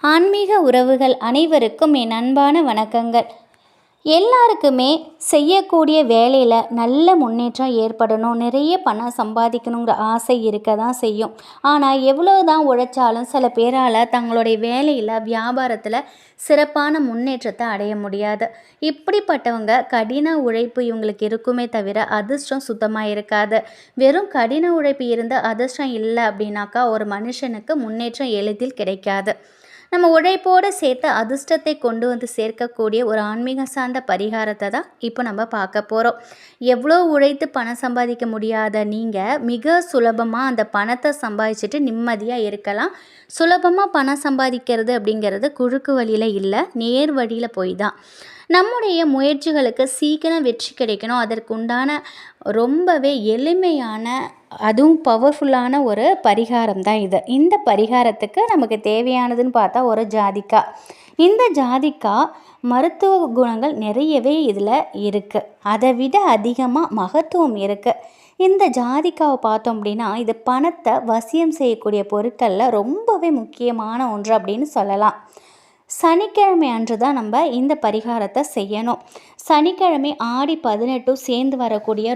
ஆன்மீக உறவுகள் அனைவருக்கும் என் அன்பான வணக்கங்கள். எல்லாருக்குமே செய்யக்கூடிய வேலையில் நல்ல முன்னேற்றம் ஏற்படணும், நிறைய பணம் சம்பாதிக்கணுங்கிற ஆசை இருக்க தான் செய்யும். ஆனால் எவ்வளோ தான் உழைச்சாலும் சில பேரால் தங்களுடைய வேலையில் வியாபாரத்தில் சிறப்பான முன்னேற்றத்தை அடைய முடியாது. இப்படிப்பட்டவங்க கடின உழைப்பு இவங்களுக்கு இருக்குமே தவிர அதிர்ஷ்டம் சுத்தமாக இருக்காது. வெறும் கடின உழைப்பு இருந்து அதிர்ஷ்டம் இல்லை அப்படின்னாக்கா ஒரு மனுஷனுக்கு முன்னேற்றம் எளிதில் கிடைக்காது. நம்ம உழைப்போடு சேர்த்து அதிர்ஷ்டத்தை கொண்டு வந்து சேர்க்கக்கூடிய ஒரு ஆன்மீக சார்ந்த பரிகாரத்தை தான் இப்போ நம்ம பார்க்க போகிறோம். எவ்வளோ உழைத்து பணம் சம்பாதிக்க முடியாத நீங்கள் மிக சுலபமாக அந்த பணத்தை சம்பாதிச்சுட்டு நிம்மதியாக இருக்கலாம். சுலபமாக பணம் சம்பாதிக்கிறது அப்படிங்கிறது குறுக்கு வழியில் இல்லை, நேர் வழியில் போய் தான். நம்முடைய முயற்சிகளுக்கு சீக்கிரம் வெற்றி கிடைக்கணும். அதற்கு உண்டான ரொம்பவே எளிமையான அதுவும் பவர்ஃபுல்லான ஒரு பரிகாரம் தான் இது. இந்த பரிகாரத்துக்கு நமக்கு தேவையானதுன்னு பார்த்தா ஒரு ஜாதிக்காய். இந்த ஜாதிக்காய் மருத்துவ குணங்கள் நிறையவே இதில் இருக்குது. அதை விட அதிகமாக மகத்துவம் இருக்குது. இந்த ஜாதிக்காவை பார்த்தோம் அப்படின்னா இது பணத்தை வசியம் செய்யக்கூடிய பொருட்களில் ரொம்பவே முக்கியமான ஒன்று அப்படின்னு சொல்லலாம். சனிக்கிழமை அன்று தான் நம்ம இந்த பரிகாரத்தை செய்யணும். சனிக்கிழமை ஆடி 18 சேர்ந்து வரக்கூடிய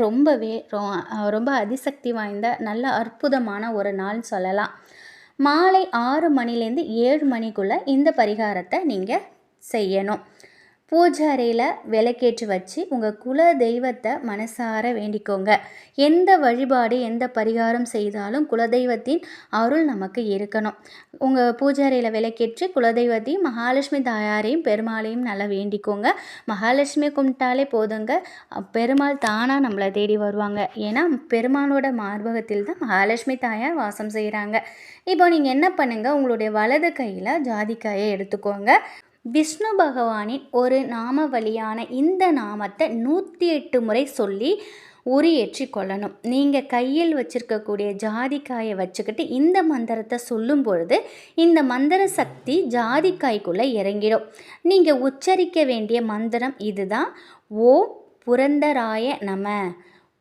ரொம்ப அதிசக்தி வாய்ந்த நல்ல அற்புதமான ஒரு நாள் சொல்லலாம். மாலை 6 மணிலேருந்து 7 மணிக்குள்ளே இந்த பரிகாரத்தை நீங்கள் செய்யணும். பூஜை அறையில் விளக்கேற்றி வச்சு உங்கள் குல தெய்வத்தை மனசார வேண்டிக்கோங்க. எந்த வழிபாடு எந்த பரிகாரம் செய்தாலும் குலதெய்வத்தின் அருள் நமக்கு இருக்கணும். உங்கள் பூஜை அறையில் விளக்கேற்றி குலதெய்வத்தையும் மகாலட்சுமி தாயாரையும் பெருமாளையும் நல்லா வேண்டிக்கோங்க. மகாலட்சுமி கும்பிட்டாலே போதுங்க, பெருமாள் தானாக நம்மளை தேடி வருவாங்க. ஏன்னா பெருமாளோட மார்பகத்தில் தான் மகாலட்சுமி தாயார் வாசம் செய்கிறாங்க. இப்போ நீங்கள் என்ன பண்ணுங்கள், உங்களுடைய வலது கையில் ஜாதிக்காயை எடுத்துக்கோங்க. விஷ்ணு பகவானின் ஒரு நாமவழியான இந்த நாமத்தை 108 முறை சொல்லி உரியேற்றி கொள்ளணும். நீங்கள் கையில் வச்சுருக்கக்கூடிய ஜாதிக்காயை வச்சுக்கிட்டு இந்த மந்திரத்தை சொல்லும் பொழுது இந்த மந்திர சக்தி ஜாதிக்காய்க்குள்ளே இறங்கிடும். நீங்கள் உச்சரிக்க வேண்டிய மந்திரம் இதுதான். ஓம் புரந்தராய நம,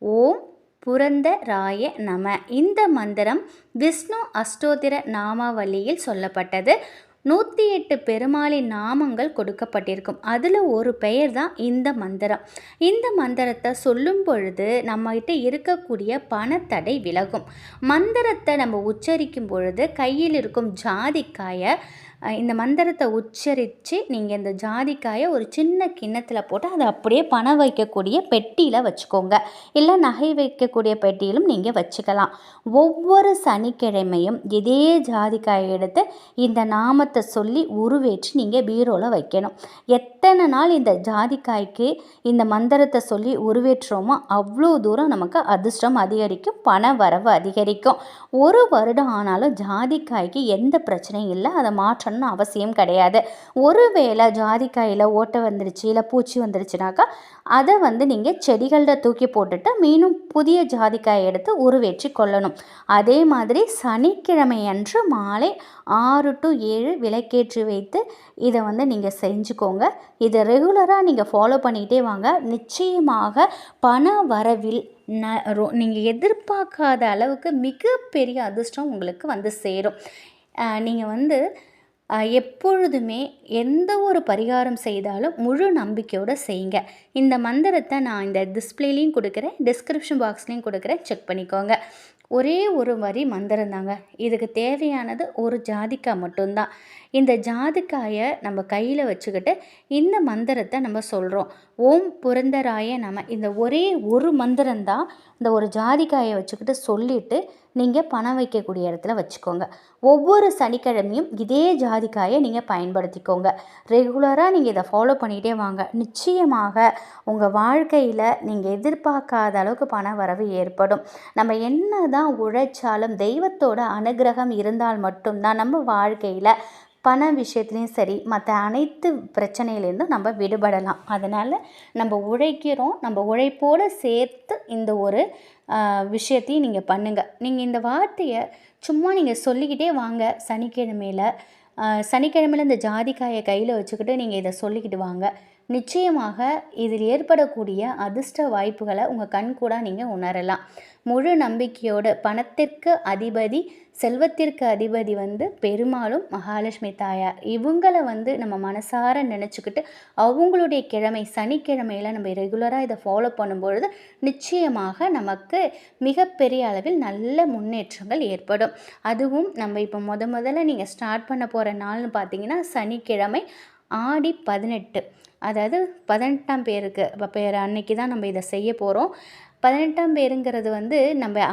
ஓம் புரந்தராய நம. இந்த மந்திரம் விஷ்ணு அஷ்டோத்திர நாமாவளியில் சொல்லப்பட்டது. 108 பெருமாளின் நாமங்கள் கொடுக்கப்பட்டிருக்கும். அதில் ஒரு பெயர் தான் இந்த மந்திரம். இந்த மந்திரத்தை சொல்லும் பொழுது நம்மகிட்ட இருக்கக்கூடிய பணத்தடை விலகும். மந்திரத்தை நம்ம உச்சரிக்கும் பொழுது கையில் இருக்கும் ஜாதிக்காயை இந்த மந்திரத்தை உச்சரித்து நீங்கள் இந்த ஜாதிக்காயை ஒரு சின்ன கிண்ணத்தில் போட்டு அதை அப்படியே பணம் வைக்கக்கூடிய பெட்டியில் வச்சுக்கோங்க. இல்லை நகை வைக்கக்கூடிய பெட்டியிலும் நீங்கள் வச்சுக்கலாம். ஒவ்வொரு சனிக்கிழமையும் இதே ஜாதிக்காயை எடுத்து இந்த நாமத்தை சொல்லி உருவேற்றி நீங்கள் பீரோவில் வைக்கணும். எத்தனை நாள் இந்த ஜாதிக்காய்க்கு இந்த மந்திரத்தை சொல்லி உருவேற்றுறோமோ அவ்வளோ தூரம் நமக்கு அதிர்ஷ்டம் அதிகரிக்கும், பண வரவு அதிகரிக்கும். 1 வருடம் ஆனாலும் ஜாதிக்காய்க்கு எந்த பிரச்சனையும் இல்லை, அதை மாற்றணும்னு அவசியம் கிடையாது. ஒருவேளை ஜாதிக்காயில் ஓட்டை வந்துடுச்சு இல்லை பூச்சி வந்துடுச்சுனாக்கா அதை நீங்கள் செடிகளில் தூக்கி போட்டுட்டு மீண்டும் புதிய ஜாதிக்காயை எடுத்து உருவேற்றி கொள்ளணும். அதே மாதிரி சனிக்கிழமை அன்று மாலை 6 to 7 விளக்கேற்றி வைத்து இதை நீங்கள் செஞ்சுக்கோங்க. இதை ரெகுலராக நீங்கள் ஃபாலோ பண்ணிக்கிட்டே வாங்க. நிச்சயமாக பண வரவில் நீங்கள் எதிர்பார்க்காத அளவுக்கு மிகப்பெரிய அதிர்ஷ்டம் உங்களுக்கு சேரும். நீங்கள் எப்பொழுதுமே எந்த ஒரு பரிகாரம் செய்தாலும் முழு நம்பிக்கையோடு செய்யுங்க. இந்த மந்திரத்தை நான் இந்த டிஸ்பிளேலையும் கொடுக்குறேன், டிஸ்கிரிப்ஷன் பாக்ஸ்லேயும் கொடுக்குறேன், செக் பண்ணிக்கோங்க. ஒரே ஒரு வரி மந்திரம் தாங்க. இதுக்கு தேவையானது ஒரு ஜாதிக்காய் மட்டும்தான். இந்த ஜாதிக்காயை நம்ம கையில் வச்சுக்கிட்டு இந்த மந்திரத்தை நம்ம சொல்கிறோம். ஓம் புரந்தராய நம. இந்த ஒரே ஒரு மந்திரம்தான். இந்த ஒரு ஜாதிக்காயை வச்சுக்கிட்டு சொல்லிவிட்டு நீங்கள் பணம் வைக்கக்கூடிய இடத்துல வச்சுக்கோங்க. ஒவ்வொரு சனிக்கிழமையும் இதே ஜாதிக்காயை நீங்கள் பயன்படுத்திக்கோங்க. ரெகுலராக நீங்கள் இதை ஃபாலோ பண்ணிகிட்டே வாங்க. நிச்சயமாக உங்கள் வாழ்க்கையில் நீங்கள் எதிர்பார்க்காத அளவுக்கு பண வரவு ஏற்படும். நம்ம என்ன தான் உழைச்சாலும் தெய்வத்தோட அனுகிரகம் இருந்தால் மட்டும்தான் நம்ம வாழ்க்கையில் பண விஷயத்துலேயும் சரி மற்ற அனைத்து பிரச்சனையிலேருந்தும் நம்ம விடுபடலாம். அதனால் நம்ம உழைக்கிறோம், நம்ம உழைப்போடு சேர்த்து இந்த ஒரு விஷயத்தையும் நீங்கள் பண்ணுங்கள். நீங்கள் இந்த வார்த்தையை சும்மா நீங்கள் சொல்லிக்கிட்டே வாங்க. சனிக்கிழமையில் இந்த ஜாதிக்காயை கையில் வச்சுக்கிட்டு நீங்கள் இதை சொல்லிக்கிட்டு வாங்க. நிச்சயமாக இதில் ஏற்படக்கூடிய அதிர்ஷ்ட வாய்ப்புகளை உங்கள் கண் கூட நீங்கள் உணரலாம். முழு நம்பிக்கையோடு பணத்திற்கு அதிபதி செல்வத்திற்கு அதிபதி பெருமாளும் மகாலட்சுமி தாயார். இவங்கள நம்ம மனசார நினச்சிக்கிட்டு அவங்களுடைய கிழமை சனிக்கிழமையில் நம்ம ரெகுலராக இதை ஃபாலோ பண்ணும்பொழுது நிச்சயமாக நமக்கு மிகப்பெரிய அளவில் நல்ல முன்னேற்றங்கள் ஏற்படும். அதுவும் நம்ம இப்போ முதல்ல நீங்கள் ஸ்டார்ட் பண்ண போகிற நாள்னு பார்த்தீங்கன்னா சனிக்கிழமை ஆடி 18, அதாவது 18ஆம் பேருக்கு பேர் அன்னைக்கு தான் நம்ம இதை செய்ய போகிறோம். 18ஆம் பேருங்கிறது நம்ம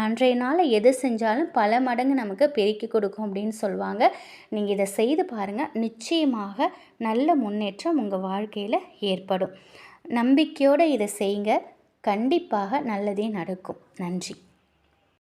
அன்றைய நாளை எது செஞ்சாலும் பல மடங்கு நமக்கு பெருக்கி கொடுக்கும் அப்படின்னு சொல்லுவாங்க. நீங்கள் இதை செய்து பாருங்கள், நிச்சயமாக நல்ல முன்னேற்றம் உங்கள் வாழ்க்கையில் ஏற்படும். நம்பிக்கையோடு இதை செய்யுங்க, கண்டிப்பாக நல்லதே நடக்கும். நன்றி.